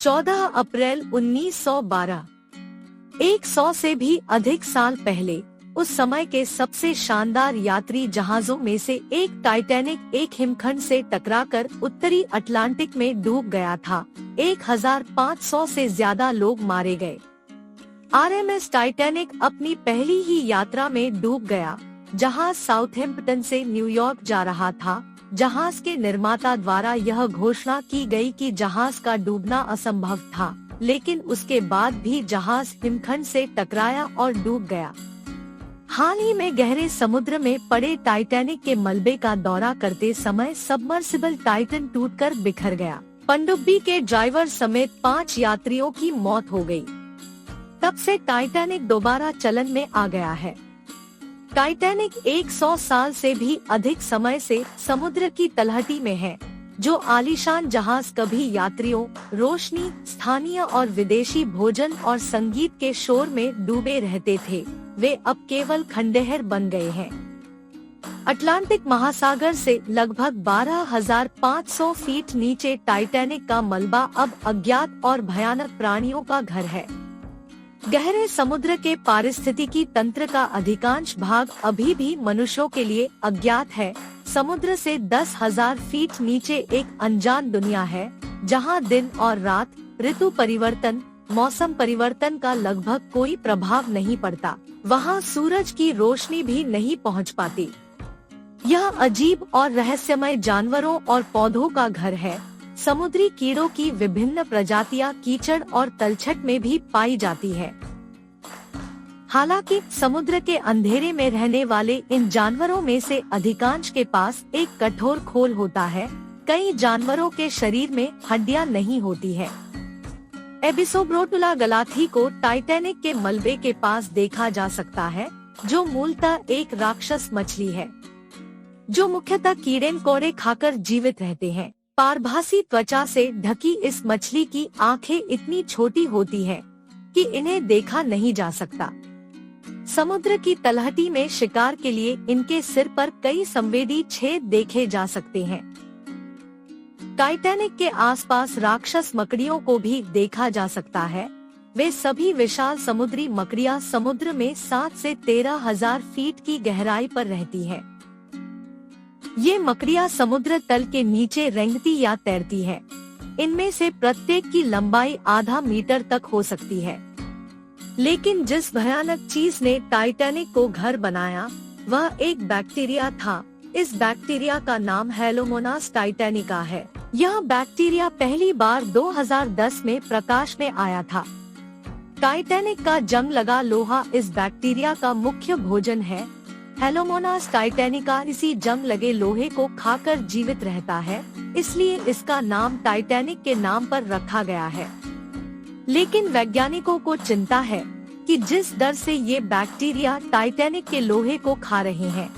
14 अप्रैल 1912। 100 से भी अधिक साल पहले उस समय के सबसे शानदार यात्री जहाजों में से एक टाइटैनिक एक हिमखंड से टकराकर उत्तरी अटलांटिक में डूब गया था। 1500 से ज्यादा लोग मारे गए। आरएमएस टाइटैनिक अपनी पहली ही यात्रा में डूब गया। जहाज साउथहैम्पटन से न्यूयॉर्क जा रहा था। जहाज के निर्माता द्वारा यह घोषणा की गई कि जहाज का डूबना असंभव था, लेकिन उसके बाद भी जहाज हिमखंड से टकराया और डूब गया। हाल ही में गहरे समुद्र में पड़े टाइटैनिक के मलबे का दौरा करते समय सबमर्सिबल टाइटन टूटकर बिखर गया। पनडुब्बी के ड्राइवर समेत 5 यात्रियों की मौत हो गई। तब से टाइटैनिक दोबारा चलन में आ गया है। टाइटैनिक 100 साल से भी अधिक समय से समुद्र की तलहटी में है। जो आलीशान जहाज कभी यात्रियों, रोशनी, स्थानीय और विदेशी भोजन और संगीत के शोर में डूबे रहते थे, वे अब केवल खंडहर बन गए हैं। अटलांटिक महासागर से लगभग 12,500 फीट नीचे टाइटैनिक का मलबा अब अज्ञात और भयानक प्राणियों का घर है। गहरे समुद्र के पारिस्थितिकी तंत्र का अधिकांश भाग अभी भी मनुष्यों के लिए अज्ञात है। समुद्र से 10,000 फीट नीचे एक अनजान दुनिया है, जहां दिन और रात, ऋतु परिवर्तन, मौसम परिवर्तन का लगभग कोई प्रभाव नहीं पड़ता। वहां सूरज की रोशनी भी नहीं पहुंच पाती। यह अजीब और रहस्यमय जानवरों और पौधों का घर है। समुद्री कीड़ों की विभिन्न प्रजातियां कीचड़ और तलछट में भी पाई जाती है। हालांकि समुद्र के अंधेरे में रहने वाले इन जानवरों में से अधिकांश के पास एक कठोर खोल होता है। कई जानवरों के शरीर में हड्डियां नहीं होती है। एबिसोब्रोटुला गलाथी को टाइटैनिक के मलबे के पास देखा जा सकता है, जो मूलतः एक राक्षस मछली है, जो मुख्यतः कीड़े कोड़े खाकर जीवित रहते हैं। पारभासी त्वचा से ढकी इस मछली की आंखें इतनी छोटी होती हैं कि इन्हें देखा नहीं जा सकता। समुद्र की तलहटी में शिकार के लिए इनके सिर पर कई संवेदी छेद देखे जा सकते हैं। टाइटैनिक के आसपास राक्षस मकड़ियों को भी देखा जा सकता है। वे सभी विशाल समुद्री मकड़ियां समुद्र में 7 से 13,000 फीट की गहराई पर रहती हैं। ये मकड़ियां समुद्र तल के नीचे रेंगती या तैरती हैं। इनमें से प्रत्येक की लंबाई आधा मीटर तक हो सकती है। लेकिन जिस भयानक चीज ने टाइटैनिक को घर बनाया, वह एक बैक्टीरिया था। इस बैक्टीरिया का नाम हेलोमोनास टाइटैनिका है। यह बैक्टीरिया पहली बार 2010 में प्रकाश में आया था। टाइटैनिक का जंग लगा लोहा इस बैक्टीरिया का मुख्य भोजन है। हेलोमोनास टाइटैनिका इसी जंग लगे लोहे को खाकर जीवित रहता है, इसलिए इसका नाम टाइटैनिक के नाम पर रखा गया है। लेकिन वैज्ञानिकों को चिंता है कि जिस दर से ये बैक्टीरिया टाइटैनिक के लोहे को खा रहे हैं,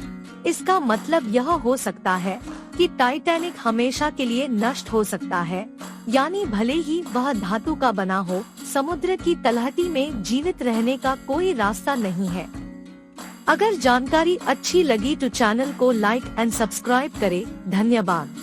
इसका मतलब यह हो सकता है कि टाइटैनिक हमेशा के लिए नष्ट हो सकता है। यानी भले ही वह धातु का बना हो, समुद्र की तलहटी में जीवित रहने का कोई रास्ता नहीं है। अगर जानकारी अच्छी लगी तो चैनल को लाइक एंड सब्सक्राइब करें। धन्यवाद।